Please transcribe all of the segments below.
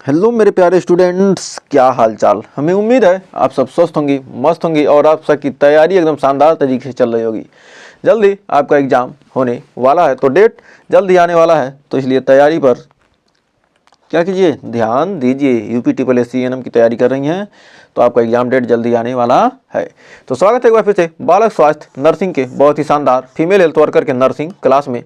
Hello मेरे प्यारे students, क्या हाल चाल। हमें उम्मीद है आप सब स्वस्थ होंगी, मस्त होंगी और आप सबकी तैयारी एकदम शानदार तरीके से चल रही होगी। जल्दी आपका एग्ज़ाम होने वाला है, तो डेट जल्दी आने वाला है, तो इसलिए तैयारी पर क्या कीजिए, ध्यान दीजिए। यूपी ट्रिपल एस CNM की तैयारी कर रही हैं तो आपका एग्जाम डेट जल्दी आने वाला है। तो स्वागत है एक बार फिर से बालक स्वास्थ्य नर्सिंग के बहुत ही शानदार फीमेल हेल्थ वर्कर के नर्सिंग क्लास में।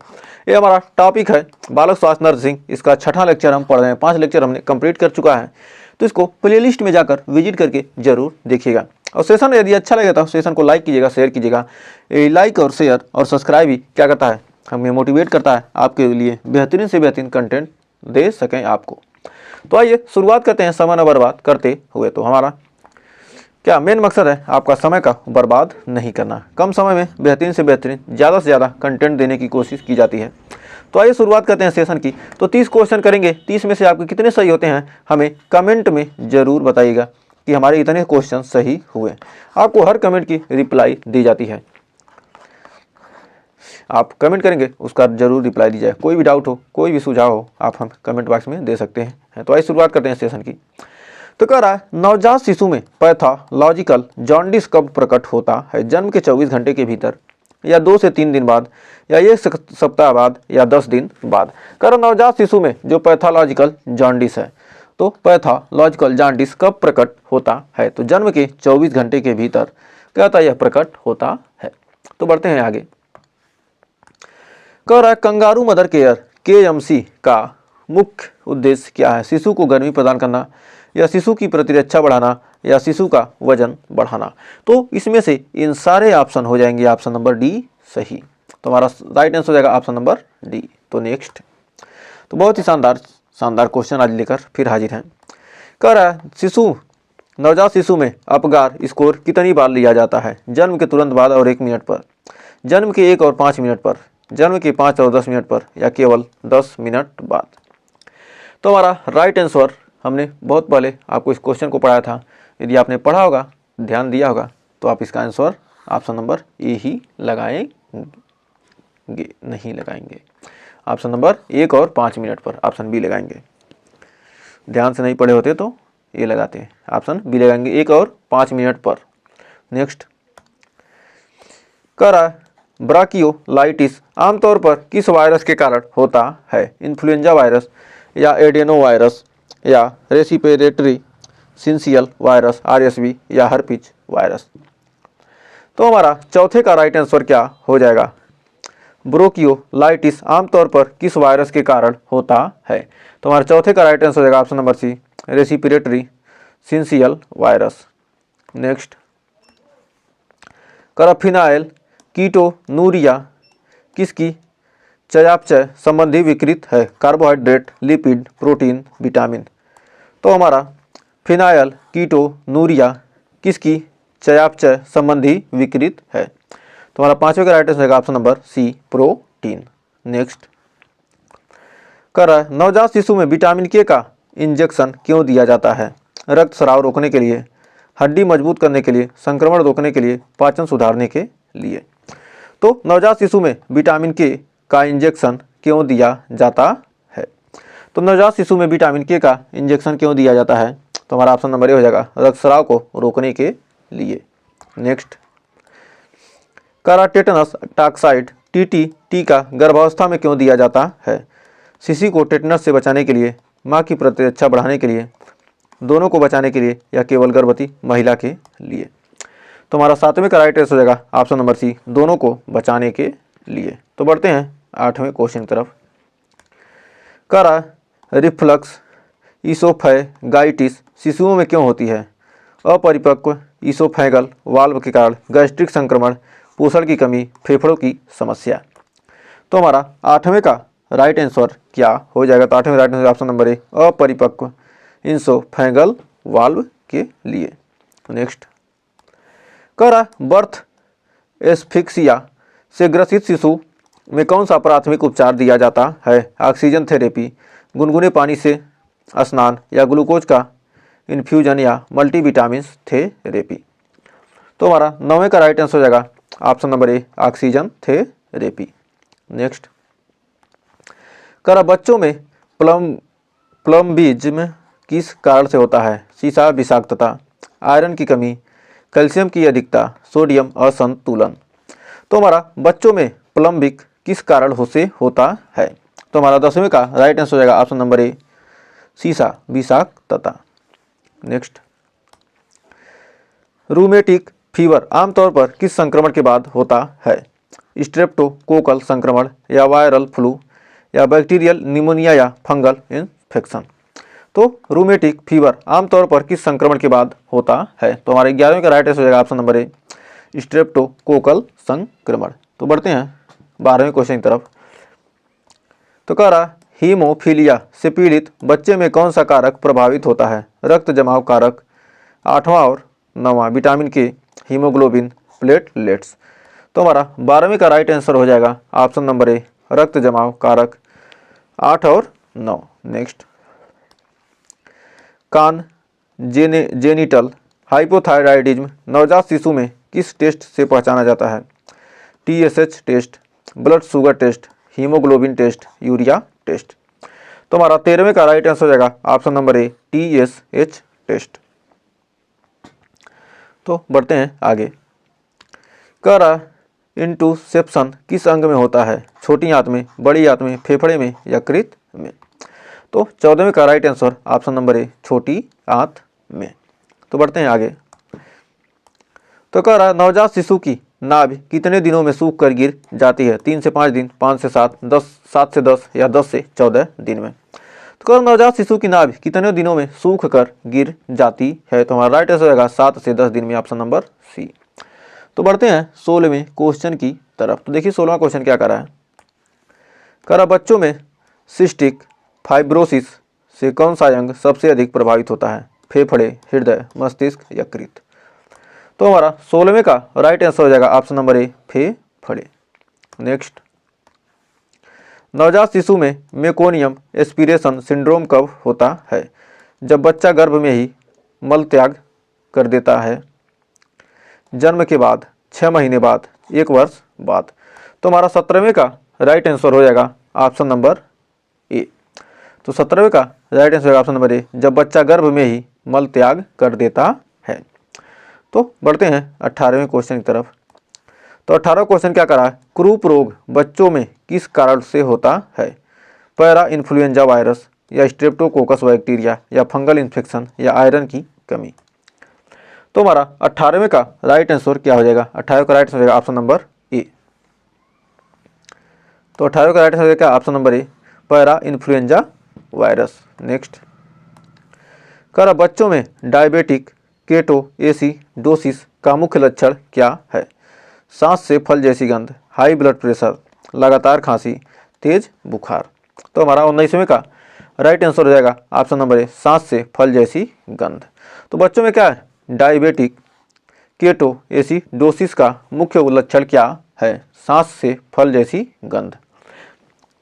ये हमारा टॉपिक है बालक स्वास्थ्य नर्सिंग। इसका 6ठा लेक्चर हम पढ़ रहे हैं, 5 लेक्चर हमने कंप्लीट कर चुका है। तो इसको प्लेलिस्ट में जाकर विजिट करके जरूर देखिएगा। और सेशन यदि अच्छा लगे तो सेशन को लाइक कीजिएगा, शेयर कीजिएगा। लाइक और शेयर और सब्सक्राइब ही क्या करता है, हमें मोटिवेट करता है आपके लिए बेहतरीन से बेहतरीन कंटेंट दे सकें आपको। तो आइए शुरुआत करते हैं समय न बर्बाद करते हुए। तो हमारा क्या मेन मकसद है, आपका समय का बर्बाद नहीं करना। कम समय में बेहतरीन से बेहतरीन ज़्यादा से ज़्यादा कंटेंट देने की कोशिश की जाती है। तो आइए शुरुआत करते हैं सेशन की। तो 30 क्वेश्चन करेंगे, 30 में से आपके कितने सही होते हैं हमें कमेंट में ज़रूर बताइएगा कि हमारे इतने क्वेश्चन सही हुए। आपको हर कमेंट की रिप्लाई दी जाती है, आप कमेंट करेंगे उसका जरूर रिप्लाई दी जाए। कोई भी डाउट हो, कोई भी सुझाव हो, आप हम कमेंट बॉक्स में दे सकते हैं। तो आइए शुरुआत करते हैं सेशन की। तो कह रहा है नवजात शिशु में पैथोलॉजिकल जॉन्डिस कब प्रकट होता है? जन्म के 24 घंटे के भीतर, या 2 से 3 दिन बाद, या 1 सप्ताह बाद, या 10 दिन बाद। कह रहा नवजात शिशु में जो पैथोलॉजिकल जॉन्डिस है, तो पैथोलॉजिकल जॉन्डिस कब प्रकट होता है? तो जन्म के 24 घंटे के भीतर कहता यह प्रकट होता है। तो बढ़ते हैं आगे। कह रहा है कंगारू मदर केयर KMC का मुख्य उद्देश्य क्या है? शिशु को गर्मी प्रदान करना, या शिशु की प्रतिरक्षा बढ़ाना, या शिशु का वजन बढ़ाना। तो इसमें से इन सारे ऑप्शन हो जाएंगे ऑप्शन नंबर डी सही। तो हमारा राइट आंसर हो जाएगा ऑप्शन नंबर डी। तो नेक्स्ट, तो बहुत ही शानदार क्वेश्चन आज लेकर फिर हाजिर हैं। कह रहा है नवजात शिशु में अपगार स्कोर कितनी बार लिया जाता है? जन्म के तुरंत बाद और 1 मिनट पर, जन्म के 1 और 5 मिनट पर, जन्म के 5 और 10 मिनट पर, या केवल 10 मिनट बाद। तो हमारा राइट आंसर, हमने बहुत पहले आपको इस क्वेश्चन को पढ़ाया था, यदि आपने पढ़ा होगा, ध्यान दिया होगा, तो आप इसका आंसर ऑप्शन नंबर ए ही लगाएंगे, नहीं लगाएंगे। ऑप्शन नंबर 1 और 5 मिनट पर, ऑप्शन बी लगाएंगे। ध्यान से नहीं पढ़े होते तो ये लगाते हैं, ऑप्शन बी लगाएंगे 1 और 5 मिनट पर। नेक्स्ट, कह रहा है ब्राकियोलाइटिस आमतौर पर किस वायरस के कारण होता है? इन्फ्लुएंजा वायरस, या एडेनो वायरस, या रेस्पिरेटरी सिंसियल वायरस RSV, या हर्पिच वायरस। तो हमारा चौथे का राइट आंसर क्या हो जाएगा? ब्रोकियोलाइटिस आमतौर पर किस वायरस के कारण होता है? तो हमारे चौथे का राइट आंसर हो जाएगा option number C, respiratory syncytial virus. Next, करफिनाइल कीटोनूरिया किसकी चयापचय संबंधी विकृत है? Carbohydrate, lipid, protein, vitamin. तो हमारा फिनाइल कीटोनूरिया किसकी चयापचय संबंधी विकृत है? तो हमारा पांचवें का राइट आंसर है option number C, protein. Next, कर रहा है नवजात शिशु में विटामिन के का इंजेक्शन क्यों दिया जाता है? रक्त स्राव रोकने के लिए, हड्डी मजबूत करने के लिए, संक्रमण रोकने के लिए, पाचन सुधारने के लिए। तो नवजात शिशु में विटामिन के का इंजेक्शन क्यों दिया जाता है? तो नवजात शिशु में विटामिन के का इंजेक्शन क्यों दिया जाता है? तो हमारा ऑप्शन नंबर ए हो जाएगा रक्तस्राव को रोकने के लिए। नेक्स्ट, करा टेटनस टॉक्साइड TT टीका गर्भावस्था में क्यों दिया जाता है? शिशु को टेटनस से बचाने के लिए, माँ की प्रतिरक्षा बढ़ाने के लिए, दोनों को बचाने के लिए, या केवल गर्भवती महिला के लिए। तो हमारा 7वें का राइट आंसर हो जाएगा ऑप्शन नंबर सी, दोनों को बचाने के लिए। तो बढ़ते हैं 8वें क्वेश्चन की तरफ। करा रिफ्लक्स इसोफेगाइटिस शिशुओं में क्यों होती है? अपरिपक्व इसोफेगल वाल्व के कारण, गैस्ट्रिक संक्रमण, पोषण की कमी, फेफड़ों की समस्या। तो हमारा 8वें का राइट आंसर क्या हो जाएगा? तो 8वें right answer option number A, अपरिपक्व इसोफेगल वाल्व के लिए। नेक्स्ट, करा बर्थ एस्फिक्सिया से ग्रसित शिशु में कौन सा प्राथमिक उपचार दिया जाता है? ऑक्सीजन थेरेपी, गुनगुने पानी से स्नान, या ग्लूकोज का इन्फ्यूजन, या मल्टीविटामिन थेरेपी। तो हमारा 9वें का राइट आंसर हो जाएगा ऑप्शन नंबर ए, ऑक्सीजन थेरेपी। नेक्स्ट, करा बच्चों में प्लम्बिज्म किस कारण से होता है? सीसा विषाक्तता, आयरन की कमी, कैल्शियम की अधिकता, सोडियम असंतुलन। तो हमारा बच्चों में प्लम्बिक किस कारण से होता है? तो हमारा 10वें का राइट आंसर हो जाएगा ऑप्शन नंबर ए, सीसा विषाक्तता। नेक्स्ट, रूमेटिक फीवर आमतौर पर किस संक्रमण के बाद होता है? स्ट्रेप्टोकोकल संक्रमण या वायरल फ्लू या बैक्टीरियल निमोनिया या फंगल इन्फेक्शन। तो रूमेटिक फीवर आमतौर पर किस संक्रमण के बाद होता है? तो हमारे 11वें का राइट आंसर हो जाएगा ऑप्शन नंबर ए, स्ट्रेप्टोकोकल संक्रमण। तो बढ़ते हैं 12वें क्वेश्चन की तरफ। तो कह रहा हीमोफीलिया से पीड़ित बच्चे में कौन सा कारक प्रभावित होता है? रक्त जमाव कारक, 8वां और 9वां, विटामिन के, हीमोग्लोबिन, प्लेटलेट्स। तो हमारा 12वें का राइट आंसर हो जाएगा ऑप्शन नंबर ए, रक्त जमाव कारक 8 और 9। नेक्स्ट, कान जेनिटल हाइपोथायराइडिज्म नवजात शिशु में किस टेस्ट से पहचाना जाता है? TSH test, blood sugar test, haemoglobin test, urea test. तो हमारा 13वें का राइट आंसर हो जाएगा option number A, TSH test. तो बढ़ते हैं आगे। कह रहा इंटुसेप्शन किस अंग में होता है? छोटी आंत में, बड़ी आंत में, फेफड़े में या कृत में? तो 14वें का राइट आंसर ऑप्शन नंबर ए, छोटी आंत में। तो बढ़ते हैं आगे। तो कह रहा नवजात शिशु की नाभि कितने दिनों में सूख कर गिर जाती है? 3 से 5 दिन, 5 से 7, 7 से 10 या 10 से 14 दिन में? तो कह रहा नवजात शिशु की नाभि कितने दिनों में सूख कर गिर जाती है? तो हमारा राइट आंसर होगा 7 से 10 दिन में, ऑप्शन नंबर सी। तो बढ़ते हैं 16वें क्वेश्चन की तरफ। तो देखिए 16वां क्वेश्चन क्या कर रहा है। कह रहा बच्चों में सिस्टिक फाइब्रोसिस से कौन सा अंग सबसे अधिक प्रभावित होता है? फेफड़े, हृदय, मस्तिष्क, यकृत। तो हमारा 16वें का राइट आंसर हो जाएगा ऑप्शन नंबर ए, फेफड़े। नेक्स्ट, नवजात शिशु में मेकोनियम एस्पिरेशन सिंड्रोम कब होता है? जब बच्चा गर्भ में ही मल त्याग कर देता है, जन्म के बाद, 6 महीने बाद, 1 वर्ष बाद। तो हमारा 17वें का राइट आंसर हो जाएगा ऑप्शन नंबर ए। तो 17वें का राइट आंसर होगा ऑप्शन नंबर ए, जब बच्चा गर्भ में ही मल त्याग कर देता है। तो बढ़ते हैं 18वें क्वेश्चन की तरफ। तो 18वां क्वेश्चन क्या करा है? क्रूप रोग बच्चों में किस कारण से होता है? पैरा इन्फ्लुएंजा वायरस या स्ट्रेप्टोकोकस बैक्टीरिया या फंगल इन्फेक्शन या आयरन की कमी। तो हमारा 18वें का राइट आंसर क्या हो जाएगा? 18वें का राइट आंसर हो जाएगा ऑप्शन नंबर ए। तो 18वें का राइट आंसर क्या? ऑप्शन नंबर ए, पैरा इन्फ्लुएंजा वायरस। नेक्स्ट, कह रहा बच्चों में डायबिटिक केटोएसिडोसिस का मुख्य लक्षण क्या है? सांस से फल जैसी गंध, हाई ब्लड प्रेशर, लगातार खांसी, तेज बुखार। तो हमारा 19वें का राइट आंसर हो जाएगा ऑप्शन नंबर ए, सांस से फल जैसी गंध। तो बच्चों में क्या है? डायबिटिक केटोएसिडोसिस का मुख्य लक्षण क्या है? सांस से फल जैसी गंध।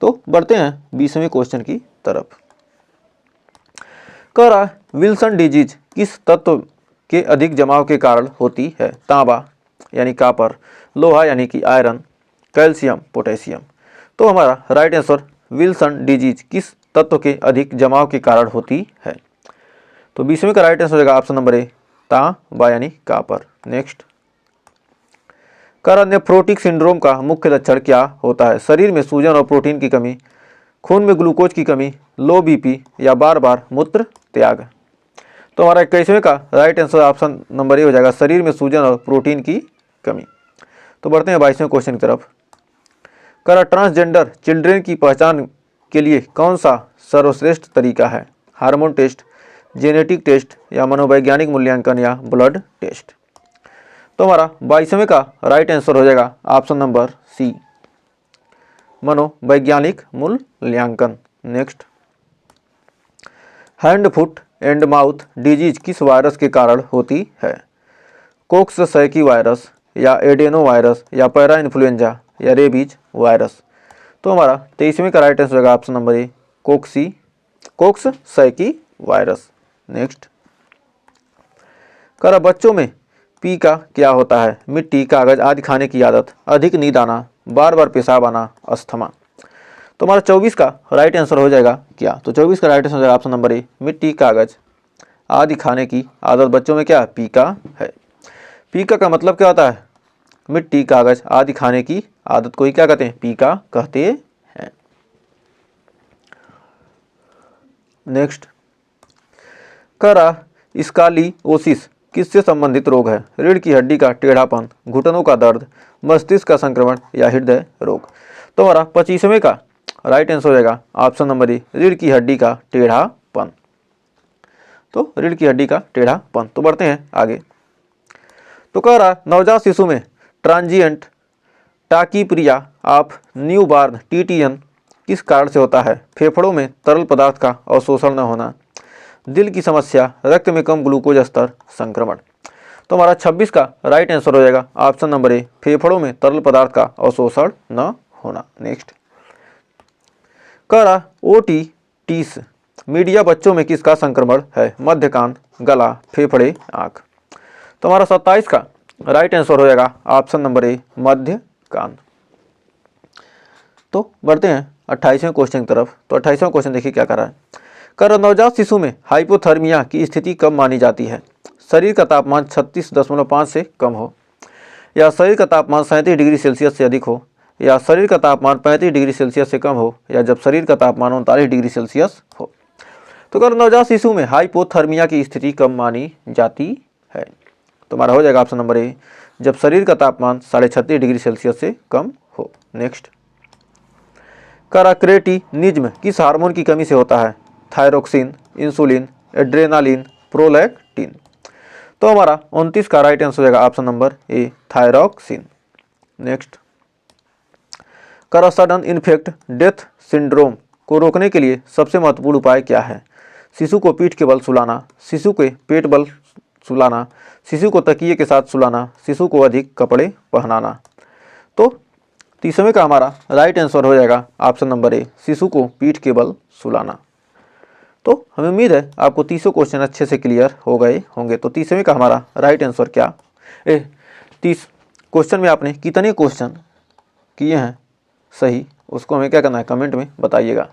तो बढ़ते हैं 20वें क्वेश्चन की तरफ। कह रहा विल्सन डिजीज किस तत्व के अधिक जमाव के कारण होती है? तांबा यानी कापर, लोहा यानी कि आयरन, कैल्शियम, पोटेशियम। तो हमारा राइट आंसर विल्सन डिजीज किस तत्व के अधिक जमाव के कारण होती है? तो 20वें का राइट आंसर हो जाएगा ऑप्शन नंबर ए, तांबा यानी कापर। नेक्स्ट, कह नेफ्रोटिक सिंड्रोम का मुख्य लक्षण क्या होता है? शरीर में सूजन और प्रोटीन की कमी, खून में ग्लूकोज की कमी, लो बीपी या बार बार मूत्र त्याग। तो हमारा 21वें का राइट आंसर ऑप्शन नंबर ए हो जाएगा, शरीर में सूजन और प्रोटीन की कमी। तो बढ़ते हैं 22वें क्वेश्चन की तरफ। कह ट्रांसजेंडर चिल्ड्रेन की पहचान के लिए कौन सा सर्वश्रेष्ठ तरीका है? हार्मोन टेस्ट, जेनेटिक टेस्ट या मनोवैज्ञानिक मूल्यांकन या ब्लड टेस्ट। तो हमारा 22वें का राइट आंसर हो जाएगा ऑप्शन नंबर सी, मनोवैज्ञानिक मूल्यांकन। Next, hand foot and mouth disease किस वायरस के कारण होती है? कोक्ससैकी वायरस या एडेनो वायरस या पैरा इन्फ्लुएंजा या रेबीज वायरस। तो हमारा 23वें का राइट आंसर होगा option number A, coxsackie virus. Next, कह बच्चों में पी का क्या होता है? मिट्टी, कागज आदि खाने की आदत, अधिक नींद आना, बार बार पेशाब आना, अस्थमा। तो हमारा 24 का राइट आंसर हो जाएगा क्या? तो 24 का राइट आंसर हो जाएगा ऑप्शन नंबर ए, मिट्टी, कागज आदि खाने की आदत बच्चों में क्या पीका है। पीका का मतलब क्या होता है? मिट्टी, कागज आदि खाने की आदत को ही क्या कहते हैं? पीका कहते हैं। नेक्स्ट, करा स्कालियोसिस किससे संबंधित रोग है? रीढ़ की हड्डी का टेढ़ापन, घुटनों का दर्द, मस्तिष्क का संक्रमण या हृदय रोग। तो हमारा 25वें का राइट आंसर हो जाएगा ऑप्शन नंबर ए, रीढ़ की हड्डी का टेढ़ापन। तो रीढ़ की हड्डी का टेढ़ापन। तो बढ़ते हैं आगे। तो कह रहा नवजात शिशु में ट्रांजिएंट टाकीप्रिया ऑफ न्यूबॉर्न TTN किस कारण से होता है? फेफड़ों में तरल पदार्थ का अवशोषण न होना, दिल की समस्या, रक्त में कम ग्लूकोज स्तर, संक्रमण। तो हमारा 26 का राइट आंसर हो जाएगा ऑप्शन नंबर ए, फेफड़ों में तरल पदार्थ का अवशोषण न होना। नेक्स्ट, कह रहा ओटिटिस मीडिया बच्चों में किसका संक्रमण है? मध्य कान, गला, फेफड़े, आँख। तो हमारा 27 का राइट आंसर हो जाएगा ऑप्शन नंबर ए, मध्य कान। तो बढ़ते हैं 28वें क्वेश्चन की तरफ। तो 28वां क्वेश्चन देखिए क्या कर रहा है। कर नवजात शिशु में हाइपोथर्मिया की स्थिति कब मानी जाती है? शरीर का तापमान 36.5 से कम हो, या शरीर का तापमान 37 डिग्री सेल्सियस से अधिक हो, या शरीर का तापमान 35 डिग्री सेल्सियस से कम हो, या जब शरीर का तापमान 39 डिग्री सेल्सियस हो। तो कर नवजात शिशु में हाइपोथर्मिया की स्थिति कब मानी जाती है? तो हमारा हो जाएगा ऑप्शन नंबर ए, जब शरीर का तापमान 36.5 डिग्री सेल्सियस से कम हो। नेक्स्ट, करा क्रेटिनिज्म किस हार्मोन की कमी से होता है? Thyroxine, insulin, adrenaline, prolactin. तो हमारा 29 का राइट आंसर हो जाएगा ऑप्शन नंबर ए, थायरोक्सिन। नेक्स्ट, करा सडन इन्फेक्ट डेथ सिंड्रोम को रोकने के लिए सबसे महत्वपूर्ण उपाय क्या है? शिशु को पीठ के बल सुलाना, शिशु के पेट बल सुलाना, शिशु को तकिए के साथ सुलाना, शिशु को अधिक कपड़े पहनाना। तो 30वें का हमारा राइट आंसर हो जाएगा ऑप्शन नंबर ए, शिशु को पीठ के बल सुलाना। तो हमें उम्मीद है आपको 30 क्वेश्चन अच्छे से क्लियर हो गए होंगे। तो 30वें का हमारा राइट आंसर क्या 30 क्वेश्चन में आपने कितने क्वेश्चन किए हैं सही, उसको हमें क्या करना है? कमेंट में बताइएगा।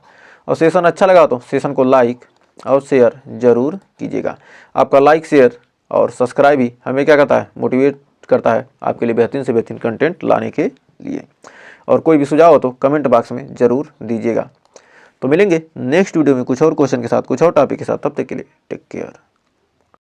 और सेशन अच्छा लगा तो सेशन को लाइक और शेयर जरूर कीजिएगा। आपका लाइक, शेयर और सब्सक्राइब ही हमें क्या करता है? मोटिवेट करता है आपके लिए बेहतरीन से बेहतरीन कंटेंट लाने के लिए। और कोई भी सुझाव हो तो कमेंट बॉक्स में ज़रूर दीजिएगा। तो मिलेंगे नेक्स्ट वीडियो में कुछ और क्वेश्चन के साथ, कुछ और टॉपिक के साथ। तब तक के लिए टेक केयर।